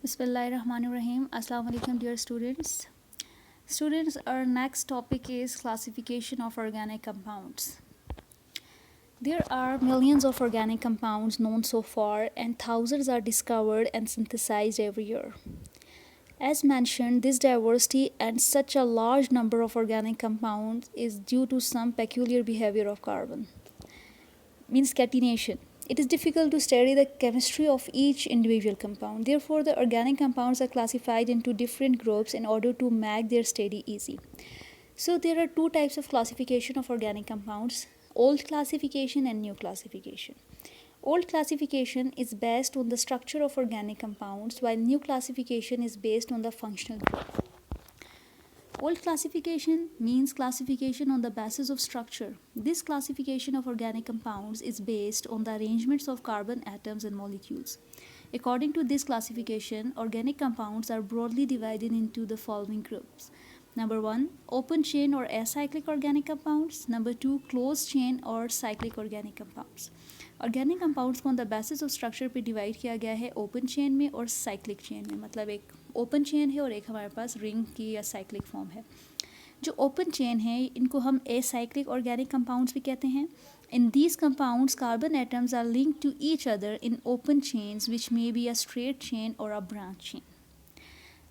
Bismillahirrahmanirrahim. Assalamu alaikum, dear students. Students, our next topic is classification of organic compounds. There are millions of organic compounds known so far, and thousands are discovered and synthesized every year. As mentioned, this diversity and such a large number of organic compounds is due to some peculiar behavior of carbon, means catenation. It is difficult to study the chemistry of each individual compound. Therefore, the organic compounds are classified into different groups in order to make their study easy. So there are two types of classification of organic compounds: old classification and new classification. Old classification is based on the structure of organic compounds, while new classification is based on the functional group. Old classification means classification on the basis of structure. This classification of organic compounds is based on the arrangements of carbon atoms and molecules. According to this classification, organic compounds are broadly divided into the following groups. Number 1, open chain or acyclic organic compounds. Number 2, closed chain और cyclic organic compounds. Organic compounds को on the basis of structure पे divide किया गया है open chain में और cyclic chain में, मतलब एक ओपन चेन है और एक हमारे पास रिंग की या साइक्लिक फॉर्म है. जो ओपन चेन है इनको हम एसाइक्लिक ऑर्गेनिक कंपाउंड्स भी कहते हैं. In these compounds carbon atoms are linked to each other in open chains which may be a straight chain और अ ब्रांच चेन.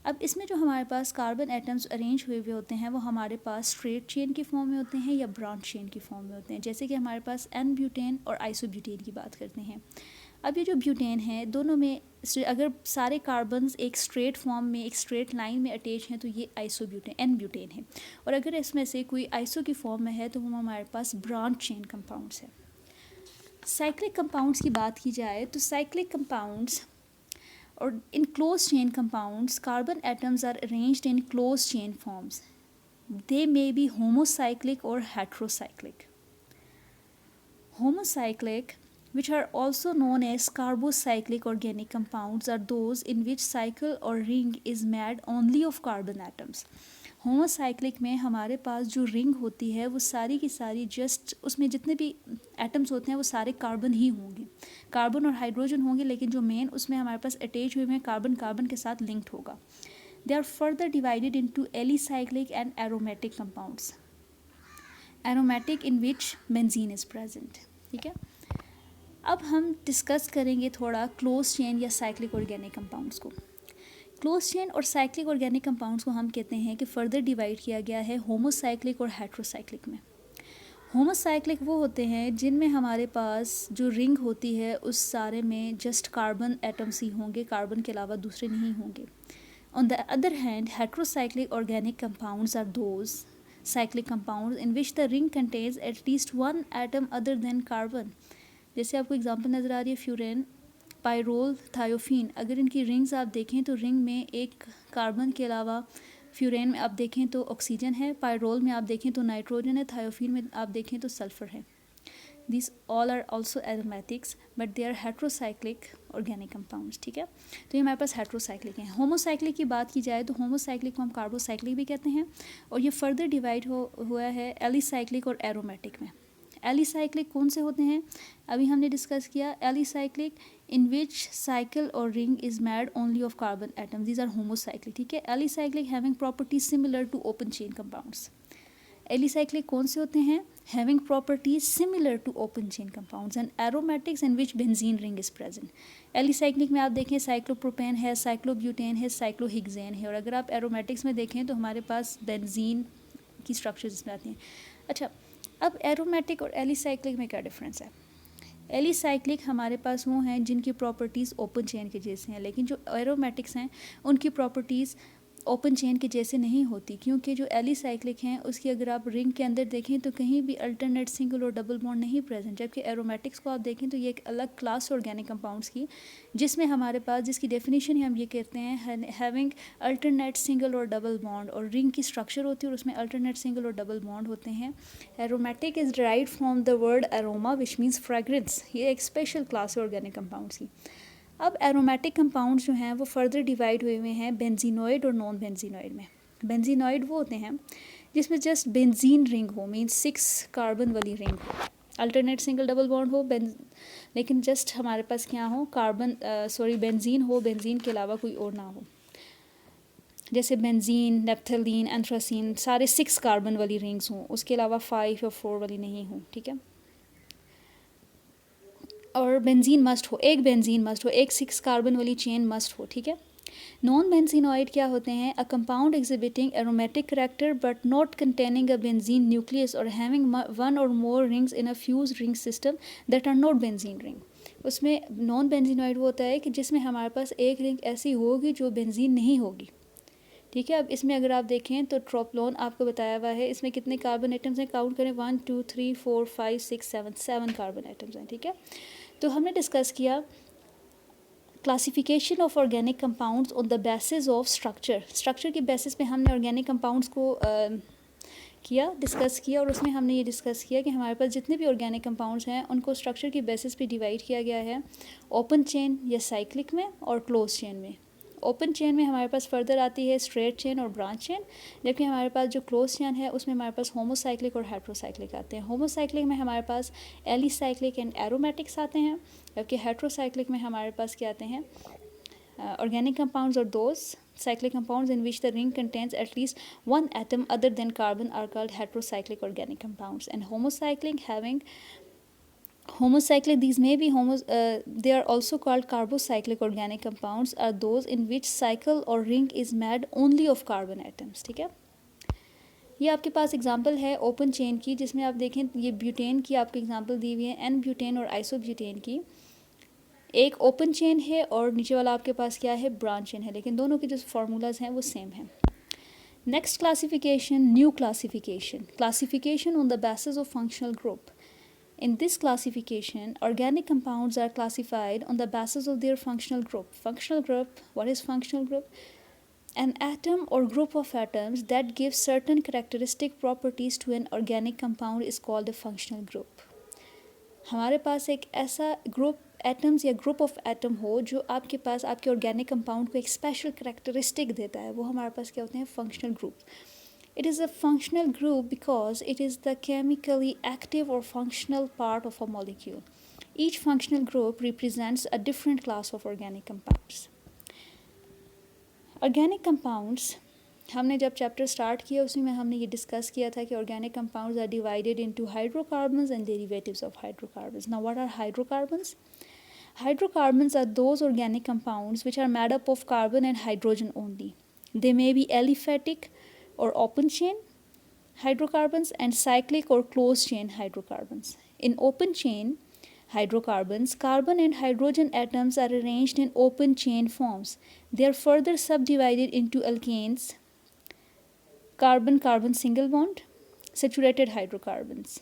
अब इसमें जो हमारे पास कार्बन एटम्स अरेंज हुए हुए होते हैं वो हमारे पास स्ट्रेट चेन की फॉर्म में होते हैं या ब्रांच चेन की फॉर्म में होते हैं. जैसे कि हमारे पास एन ब्यूटेन और आइसोब्यूटेन की बात करते हैं. अब ये जो ब्यूटेन है दोनों में अगर सारे कार्बन्स एक स्ट्रेट फॉर्म में एक स्ट्रेट लाइन में अटैच हैं तो ये आइसोब्यूटेन एन ब्यूटेन है. और अगर इसमें से कोई आइसो की फॉर्म में है तो वो हमारे पास ब्रांच चेन कंपाउंड्स है. साइक्लिक कंपाउंड्स की बात की जाए तो cyclic compounds or in closed chain compounds, carbon atoms are arranged in closed chain forms. They may be homocyclic or heterocyclic. Homocyclic, which are also known as carbocyclic organic compounds, are those in which cycle or ring is made only of carbon atoms. Homocyclic में हमारे पास जो ring होती है वो सारी की सारी just उसमें जितने भी एटम्स होते हैं वो सारे कार्बन ही होंगे, कार्बन और हाइड्रोजन होंगे, लेकिन जो मेन उसमें हमारे पास अटैच हुए हैं कार्बन कार्बन के साथ लिंक्ड होगा. They are further divided into alicyclic and aromatic compounds. Aromatic in which benzene is present. ठीक है, अब हम डिस्कस करेंगे थोड़ा क्लोज चेन या साइक्लिक ऑर्गेनिक कंपाउंड्स को. क्लोज चेन और साइक्लिक ऑर्गेनिक कंपाउंड्स को हम कहते हैं कि फर्दर डिवाइड किया गया है होमोसाइक्लिक और हेट्रोसाइक्लिक में. होमोसाइक्लिक वो होते हैं जिनमें हमारे पास जो रिंग होती है उस सारे में जस्ट कार्बन एटम्स ही होंगे, कार्बन के अलावा दूसरे नहीं होंगे. On the other hand heterocyclic organic compounds are those cyclic compounds in which the ring contains at least one atom other than carbon. जैसे आपको एग्जाम्पल नज़र आ रही है फ्यूरेन, पायरोल, थायोफीन. अगर इनकी रिंग्स आप देखें तो रिंग में एक कार्बन के अलावा फ्यूरेन में आप देखें तो ऑक्सीजन है, पायरोल में आप देखें तो नाइट्रोजन है, थायोफीन में आप देखें तो सल्फर है. This all are also aromatics but they are heterocyclic organic compounds. ठीक है, तो ये हमारे पास हेट्रोसाइक्लिक हैं. होमोसाइक्लिक की बात की जाए तो होमोसाइक्लिक को हम कार्बोसाइक्लिक भी कहते हैं और ये फर्दर डिवाइड हुआ है एलिसाइक्लिक और एरोमेटिक में. एलिसाइक्लिक कौन से होते हैं अभी हमने डिस्कस किया. Alicyclic in which cycle or ring is made only of carbon atoms. These are homocyclic. ठीक है, alicyclic having properties similar to open chain compounds. Alicyclic कौन से होते हैं having properties similar to open chain compounds and aromatics in which benzene ring is present. Alicyclic में आप देखें cyclopropane है, साइक्लोब्यूटेन है, साइक्लोहेक्सेन है. और अगर आप एरोमेटिक्स में देखें तो हमारे पास बेंजीन की स्ट्रक्चर्स इसमें आती हैं. अच्छा, अब एरोमेटिक और एलिसाइक्लिक में क्या डिफरेंस है. एलिसाइक्लिक हमारे पास वो हैं जिनकी प्रॉपर्टीज़ ओपन चेन के जैसे हैं, लेकिन जो एरोमेटिक्स हैं उनकी प्रॉपर्टीज़ ओपन चेन के जैसे नहीं होती, क्योंकि जो एलिसाइक्लिक हैं उसकी अगर आप रिंग के अंदर देखें तो कहीं भी अल्टरनेट सिंगल और डबल बॉन्ड नहीं प्रेजेंट. जबकि एरोमेटिक्स को आप देखें तो ये एक अलग क्लास ऑर्गेनिक कंपाउंड्स की, जिसमें हमारे पास जिसकी डेफिनेशन ही हम ये कहते हैं हैविंग अल्टरनेट सिंगल और डबल बॉन्ड, और रिंग की स्ट्रक्चर होती है और उसमें अल्टरनेट सिंगल और डबल बॉन्ड होते हैं. Aromatic is derived from the word aroma which means fragrance. ये एक स्पेशल क्लास है ऑर्गेनिक कंपाउंड्स की. अब एरोमेटिक कंपाउंड्स जो हैं वो फर्दर डिवाइड हुए हुए हैं बेंजीनॉइड और नॉन बेंजीनॉइड में. बेंजीनॉइड वो होते हैं जिसमें जस्ट बेंजीन रिंग हो, मीन्स 6 कार्बन वाली रिंग हो, अल्टरनेट सिंगल डबल बॉन्ड हो, लेकिन जस्ट हमारे पास क्या हो, बेंजीन हो, बेंजीन के अलावा कोई और ना हो। जैसे बेंजीन, नेप्थलीन, एंथ्रासीन सारे 6 कार्बन वाली रिंग्स हों, उसके अलावा 5 या 4 वाली नहीं हो, ठीक है। और बेंजीन मस्ट हो, एक बेंजीन मस्ट हो, एक 6 कार्बन वाली चेन मस्ट हो, ठीक है। नॉन बेंजीनॉइड क्या होते हैं? A compound exhibiting aromatic character but not containing a benzene nucleus और हैविंग वन और more rings in a fuse ring system that are not benzene ring. उसमें नॉन बेंजीनॉइड वो होता है कि जिसमें हमारे पास एक रिंग ऐसी होगी जो बेंजीन नहीं होगी, ठीक है। अब इसमें अगर आप देखें तो ट्रोप्लोन आपको बताया हुआ है, इसमें कितने कार्बन एटम्स हैं, काउंट करें, 1 2 3 4 5 6 7 कार्बन एटम्स हैं, ठीक है। तो हमने डिस्कस किया classification of organic compounds on the basis of structure के बेसिस पे हमने ऑर्गेनिक कंपाउंड्स को डिस्कस किया, और उसमें हमने ये डिस्कस किया कि हमारे पास जितने भी ऑर्गेनिक कंपाउंड्स हैं उनको स्ट्रक्चर के बेसिस पे डिवाइड किया गया है, ओपन चेन या साइक्लिक में और क्लोज चेन में। ओपन चेन में हमारे पास फर्दर आती है स्ट्रेट चेन और ब्रांच चेन, जबकि हमारे पास जो क्लोज चेन है उसमें हमारे पास होमोसाइक्लिक और हेट्रोसाइक्लिक आते हैं। होमोसाइक्लिक में हमारे पास एलिसाइक्लिक एंड एरोमेटिक्स आते हैं, जबकि हेट्रोसाइक्लिक में हमारे पास क्या आते हैं, organic compounds or those cyclic compounds in which the ring contains at least one atom other than carbon are called heterocyclic organic compounds. And homocyclic, these may be they are also called carbocyclic organic compounds, are those in which cycle or ring is made only of carbon atoms, ठीक है। ये आपके पास example है open chain की, जिसमें आप देखें ये ब्यूटेन की आपको एग्जांपल दी हुई है, एन ब्यूटेन और आइसोब्यूटेन की। एक ओपन चेन है और नीचे वाला आपके पास क्या है, ब्रांच चेन है, लेकिन दोनों के जो फार्मूलाज हैं वो सेम हैं। Next classification, new classification on the basis of functional group. In this classification, organic compounds are classified on the basis of their functional group. Functional group, what is functional group? An atom or group of atoms that gives certain characteristic properties to an organic compound is called a functional group. हमारे पास एक ऐसा group atoms या group of atom हो जो आपके पास आपके organic compound को एक स्पेशल करैक्टरिस्टिक देता है, वो हमारे पास क्या होते हैं, functional group. It is a functional group because it is the chemically active or functional part of a molecule. Each functional group represents a different class of organic compounds. Organic compounds, हमने जब chapter start किया उसमें हमने ये discuss किया था कि organic compounds are divided into hydrocarbons and derivatives of hydrocarbons. Now what are hydrocarbons? Hydrocarbons are those organic compounds which are made up of carbon and hydrogen only. They may be aliphatic or open chain hydrocarbons and cyclic or closed chain hydrocarbons. In open chain hydrocarbons, carbon and hydrogen atoms are arranged in open chain forms. They are further subdivided into alkanes, carbon-carbon single bond, saturated hydrocarbons,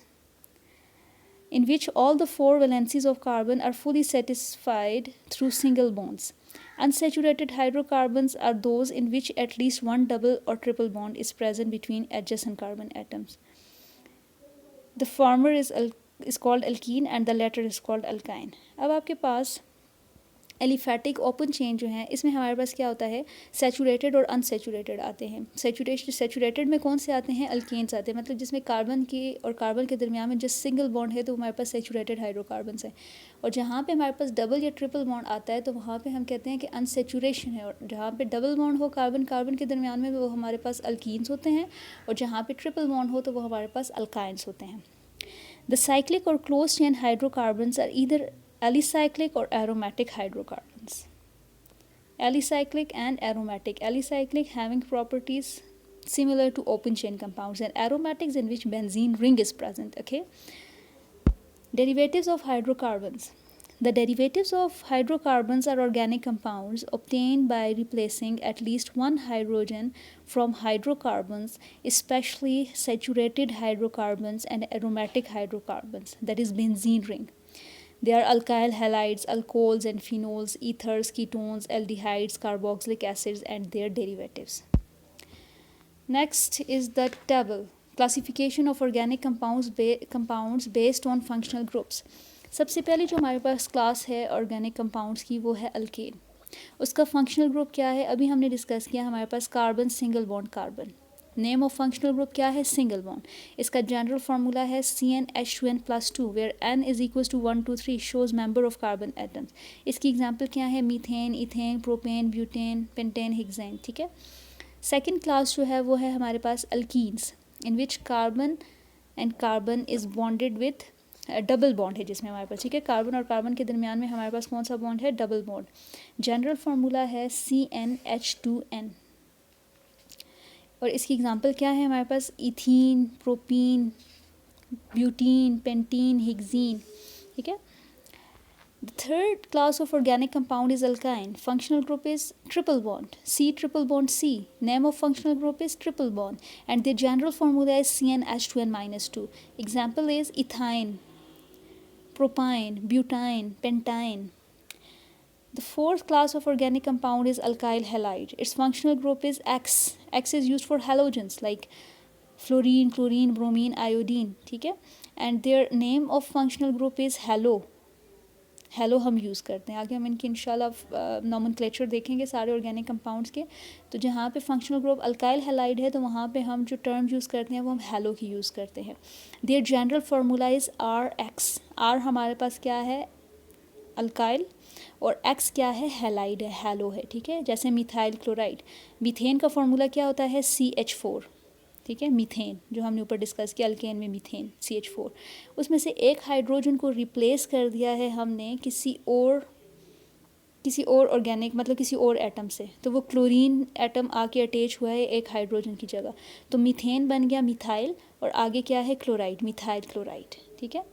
in which all the 4 valencies of carbon are fully satisfied through single bonds. Unsaturated hydrocarbons are those in which at least one double or triple bond is present between adjacent carbon atoms. The former is called alkene and the latter is called alkyne. अब आपके पास aliphatic open chain जो है, इसमें हमारे पास क्या होता है, saturated और अनसैचुरेटेड आते हैं। सैचुरेटेड में कौन से आते हैं, अल्केन्स आते हैं, मतलब जिसमें कार्बन की और कार्बन के दरमियान में जो सिंगल बॉन्ड है तो हमारे पास सैचुरेटेड हाइड्रोकार्बन्स हैं। और जहाँ पे हमारे पास डबल या ट्रिपल बॉन्ड आता है तो वहाँ पे हम कहते हैं कि अनसैचुरेशन है, और जहाँ पे डबल बॉन्ड हो कार्बन कार्बन के दरमियान में वो हमारे पास अल्कीन्स होते हैं, और जहाँ पे ट्रिपल बॉन्ड हो तो वो हमारे पास अल्काइंस होते हैं। द साइक्लिक और close chain hydrocarbons are either alicyclic or aromatic hydrocarbons. Alicyclic and aromatic. Alicyclic having properties similar to open chain compounds, and aromatics in which benzene ring is present. Okay. Derivatives of hydrocarbons. The derivatives of hydrocarbons are organic compounds obtained by replacing at least one hydrogen from hydrocarbons, especially saturated hydrocarbons and aromatic hydrocarbons, that is benzene ring. They are alkyl halides, alcohols and phenols, ethers, ketones, aldehydes, carboxylic acids and their derivatives. Next is the table. Classification of organic compounds based on functional groups. सबसे पहले जो हमारे पास class है organic compounds की वो है alkane. उसका functional group क्या है, अभी हमने डिस्कस किया, हमारे पास carbon single bond carbon, name of functional group क्या है? Single bond. इसका जनरल फार्मूला है CnH2n+2 where n is equal to 1 2 3 shows member of carbon atoms. इसकी एग्जांपल क्या है? Methane, ethane, propane, butane, pentane, hexane. ठीक है। सेकेंड क्लास जो है वो है हमारे पास alkenes, in which carbon and carbon is bonded with double bond है जिसमें हमारे पास, ठीक है, कार्बन और कार्बन के दरमियान में हमारे पास कौन सा बॉन्ड है? Double bond. जनरल फार्मूला है CnH2n। और इसकी एग्जांपल क्या है हमारे पास? Ethene, propene, butene, pentene, hexene. ठीक है। The third class of organic compound is alkyne. Functional group is triple bond, C triple bond C। Name of functional group is triple bond and the general formula is CnH2n-2। Example is ethyne, propine, butane, pentane. The fourth class of organic compound is alkyl halide. Its functional group is X. X is used for halogens like fluorine, chlorine, bromine, iodine. ठीक है। And their name of functional group is halo. Hello हम use करते हैं। आगे हम इनकी इंशाल्लाह nomenclature देखेंगे सारे ऑर्गेनिक कंपाउंड्स के। तो जहाँ पे फंक्शनल ग्रुप अल्काइल हैलाइड है तो वहाँ पे हम जो टर्म यूज़ करते हैं वो हम हेलो की यूज़ करते हैं। Their general formula is RX। R हमारे पास क्या है? अल्काइल, और X क्या है? हैलाइड है, हेलो है। ठीक है। जैसे मिथाइल क्लोराइड, मीथेन का फार्मूला क्या होता है? CH4। ठीक है। मीथेन जो हमने ऊपर डिस्कस किया, अल्केन में मीथेन CH4, उसमें से एक हाइड्रोजन को रिप्लेस कर दिया है हमने किसी और ऑर्गेनिक मतलब किसी और एटम से, तो वो क्लोरीन एटम आके अटैच हुआ है एक हाइड्रोजन की जगह, तो मीथेन बन गया मिथाइल, और आगे क्या है? Chloride, methyl chloride. ठीक है।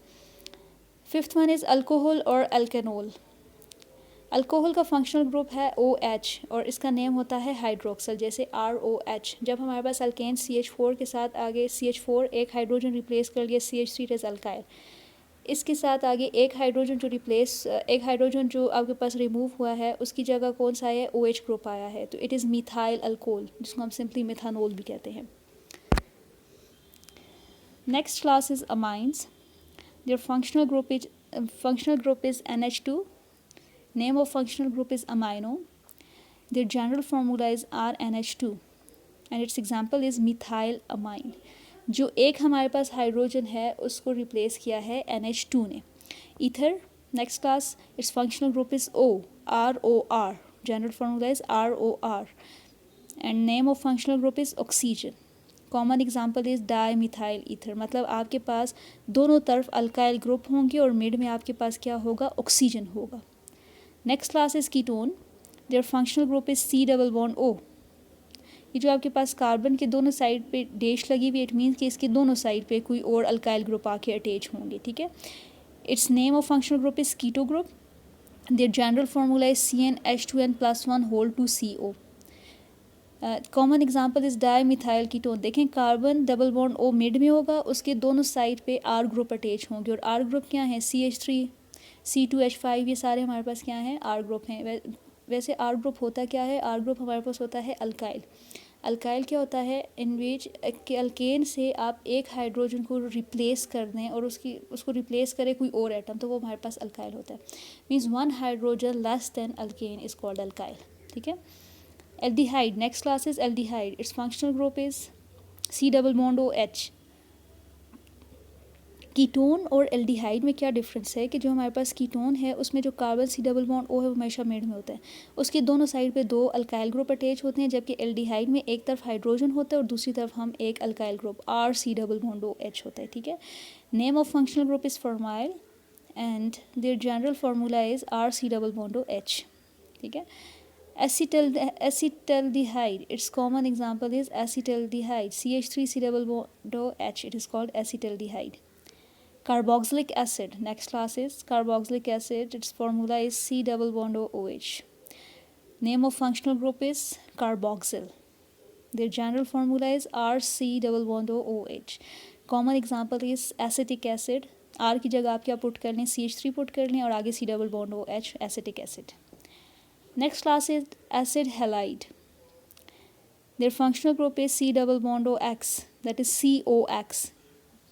फिफ्थ वन इज़ अल्कोहल और अल्केनॉल। अल्कोहल का फंक्शनल ग्रुप है OH और इसका नेम होता है हाइड्रोक्सल, जैसे ROH। जब हमारे पास अल्केन CH4 के साथ आगे CH4 एक हाइड्रोजन रिप्लेस कर लिया CH3 इट इज़ अल्काइल। इसके साथ आगे एक हाइड्रोजन जो आपके पास रिमूव हुआ है उसकी जगह कौन सा है? OH ग्रुप आया है, तो इट इज़ मिथाइल अल्कोहल, जिसको हम सिंपली मिथानोल भी कहते हैं। Next class is amines. Their functional group is NH2। Name of functional group is amino. Their general formula is RNH2 and its example is methyl amine. जो एक हमारे पास hydrogen है उसको रिप्लेस किया है NH2 ने। Ether, next class, its functional group is O, ROR. General formula is ROR and name of functional group is oxygen. Common example is dimethyl ether, मतलब आपके पास दोनों तरफ अल्काइल ग्रुप होंगे और मिड में आपके पास क्या होगा? ऑक्सीजन होगा। Next class is ketone. Their functional group is C double bond O। ये जो आपके पास कार्बन के दोनों साइड पे डैश लगी हुई, इट मीन्स कि इसके दोनों साइड पे कोई और अल्काइल ग्रुप आके अटैच होंगे। ठीक है। It's name of functional group is keto group. Their general formula is CnH2n+1 whole two CO। Common example is dimethyl ketone. देखें carbon double bond O mid में होगा, उसके दोनों साइड पे R ग्रुप अटैच होंगे, और R ग्रुप क्या है? CH3, C2H5, ये सारे हमारे पास क्या हैं? R ग्रुप हैं। वैसे R ग्रुप होता क्या है? R ग्रुप हमारे पास होता है अल्काइल। अल्काइल क्या होता है? इन विच के अल्केन से आप एक हाइड्रोजन को रिप्लेस कर दें और उसको रिप्लेस करे कोई और एटम, तो वो हमारे पास अल्काइल होता है। Means one hydrogen less than alkane is called alkyl. ठीक है। Aldehyde, next class is aldehyde. It's functional group is C double bond OH। Ketone और एल्डिहाइड में क्या डिफरेंस है कि जो हमारे पास कीटोन है उसमें जो carbon C double bond O है वो हमेशा मिड में होता है, उसके दोनों साइड पे दो अल्काइल ग्रुप अटैच होते हैं, जबकि एल्डिहाइड में एक तरफ हाइड्रोजन होता है और दूसरी तरफ हम एक alkyl group RC double bond OH होता है। ठीक है। Name of functional group is formyl and their general formula is RC double bond OH। ठीक है। acetaldehyde, its common example is acetaldehyde, CH3C double bond OH, it is called acetaldehyde. Carboxylic acid, next class is carboxylic acid, its formula is C double bond OH. Name of functional group is carboxyl. Their general formula is RC double bond OH. Common example is acetic acid, R की जगह आप क्या put कर लें? CH3 put कर लें और आगे C double bond OH, acetic acid. Next class is acid halide. Their functional group is C double bond OX, that is COX.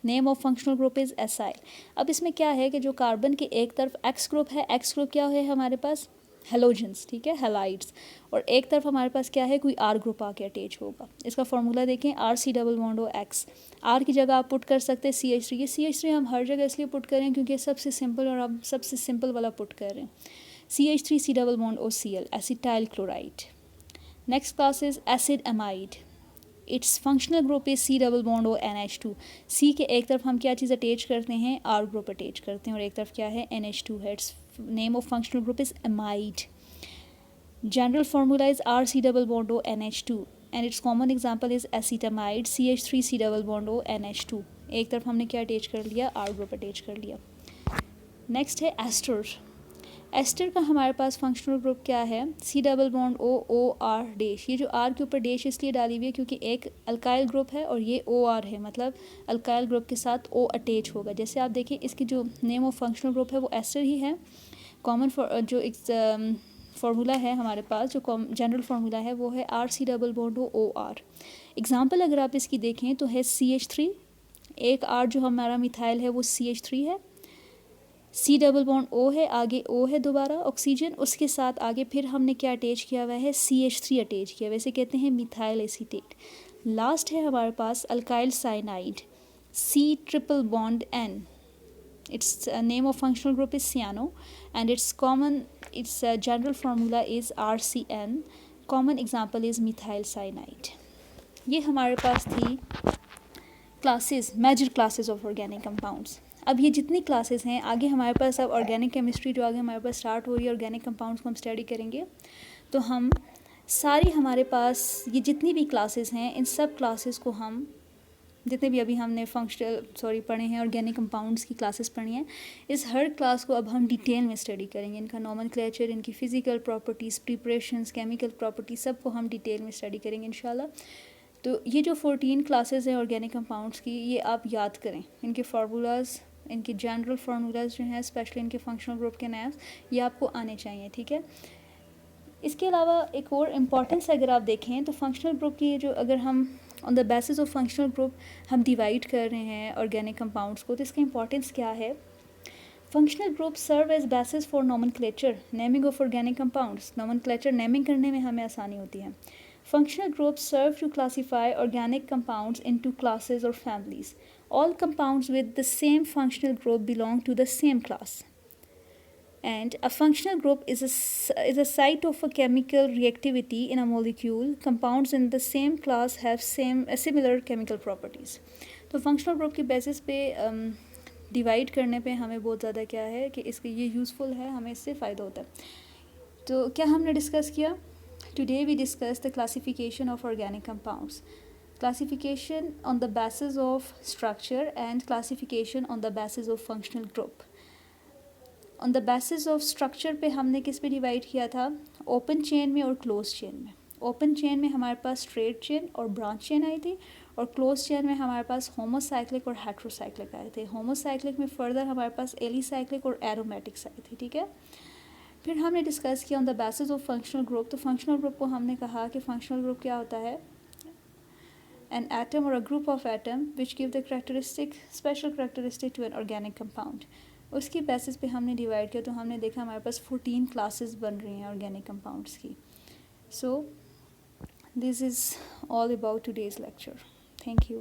Name of functional group is acyl. अब इसमें क्या है कि जो कार्बन के एक तरफ X ग्रुप है, X ग्रुप क्या है हमारे पास? हेलोजेंस, ठीक है, हेलाइड्स। और एक तरफ हमारे पास क्या है, कोई आर ग्रुप आके अटैच होगा। इसका फॉर्मूला देखें, R C double bond O X. R की जगह आप पुट कर सकते हैं CH3। ये CH3 हम हर जगह इसलिए पुट करें क्योंकि सबसे सिंपल और अब सबसे सिंपल वाला पुट कर रहे हैं। CH3 C double bond O Cl, acetyl chloride. Next class is acid amide. Its functional group is C double bond O NH2। C के एक तरफ हम क्या चीज़ अटैच करते हैं, आर ग्रुप अटैच करते हैं, और एक तरफ क्या है, NH2 है। It's name of functional group is amide. General formula is RC double bond O NH2 and its common example is acetamide CH3 C double bond O NH2। एक तरफ हमने क्या अटैच कर लिया, आर ग्रुप अटैच कर लिया। Next है ester. Ester का हमारे पास फंक्शनल ग्रुप क्या है, C double bond O R dash. ये जो R के ऊपर डैश इसलिए डाली हुई है क्योंकि एक अल्काइल ग्रुप है और ये OR है, मतलब अल्काइल ग्रुप के साथ O अटैच होगा। जैसे आप देखें इसकी जो नेम ऑफ फंक्शनल ग्रुप है वो एस्टर ही है। कॉमन जो फार्मूला है हमारे पास, जो जनरल फार्मूला है वो है RC double bond OR। Example अगर आप इसकी देखें तो है CH3, एक R जो हमारा मिथाइल है वो CH3 है, C डबल बॉन्ड O है, आगे O है दोबारा ऑक्सीजन, उसके साथ आगे फिर हमने क्या अटैच किया हुआ है, CH3 अटैच किया, वैसे कहते हैं मिथाइल एसीटेट। लास्ट है हमारे पास alkyl cyanide, C triple bond N। its name of functional group is cyano and its general formula is RCN. Common example is methyl cyanide. ये हमारे पास थी classes, major classes of organic compounds. अब ये जितनी क्लासेस हैं आगे हमारे पास, अब ऑर्गेनिक केमिस्ट्री जो आगे हमारे पास स्टार्ट हो रही है, ऑर्गेनिक कंपाउंड्स को हम स्टडी करेंगे, तो हम सारी हमारे पास ये जितनी भी क्लासेस हैं इन सब क्लासेस को हम, जितने भी अभी हमने पढ़े हैं, ऑर्गेनिक कंपाउंड्स की क्लासेस पढ़ी हैं, इस हर क्लास को अब हम डिटेल में स्टडी करेंगे। इनका नॉमेनक्लेचर, इनकी physical properties, preparations, chemical properties, सबको हम डिटेल में स्टडी करेंगे इंशाल्लाह। तो ये जो 14 क्लासेस हैं ऑर्गेनिक कंपाउंड्स की, ये आप याद करें। इनके फार्मूलाज, इनके जनरल फार्मूलाज जो हैं, स्पेशली इनके फंक्शनल ग्रुप के नाम्स, ये आपको आने चाहिए, ठीक है। इसके अलावा एक और इम्पॉर्टेंस अगर आप देखें तो फंक्शनल ग्रुप की जो, अगर हम on the basis of functional group हम डिवाइड कर रहे हैं ऑर्गेनिक कंपाउंड्स को, तो इसका इंपॉर्टेंस क्या है। Functional group serve as basis for nomenclature, naming of organic compounds. Nomenclature, naming करने में हमें आसानी होती है। Functional group serve to classify organic compounds into classes और families. All compounds with the same functional group belong to the same class. And a functional group is a site of a chemical reactivity in a molecule. Compounds in the same class have similar chemical properties. तो functional group के basis पे divide करने पे हमें बहुत ज़्यादा क्या है कि इसके ये यूज़फुल है, हमें इससे फ़ायदा होता है। तो क्या हमने डिस्कस किया, today we discuss the classification of organic compounds, classification on the basis of structure and classification on the basis of functional group. On the basis of structure पे हमने किस पे डिवाइड किया था, ओपन चेन में और close chain में। Open chain में हमारे पास स्ट्रेट चेन और ब्रांच चेन आई थी, और क्लोज चेन में हमारे पास होमोसाइक्लिक और हेट्रोसाइक्लिक आए थे। होमोसाइक्लिक में फर्दर हमारे पास एलिसाइक्लिक और एरोमेटिक्स आई थी, ठीक है। फिर हमने डिस्कस किया on the basis of functional group. तो फंक्शनल ग्रुप को हमने कहा कि फंक्शनल ग्रुप क्या होता है, an atom or a group of atom which give the special characteristic to an organic compound। उसकी बेसिस पे हमने डिवाइड किया, तो हमने देखा हमारे पास 14 क्लासेस बन रही हैं ऑर्गेनिक कंपाउंड्स की। So this is all about today's lecture. Thank you.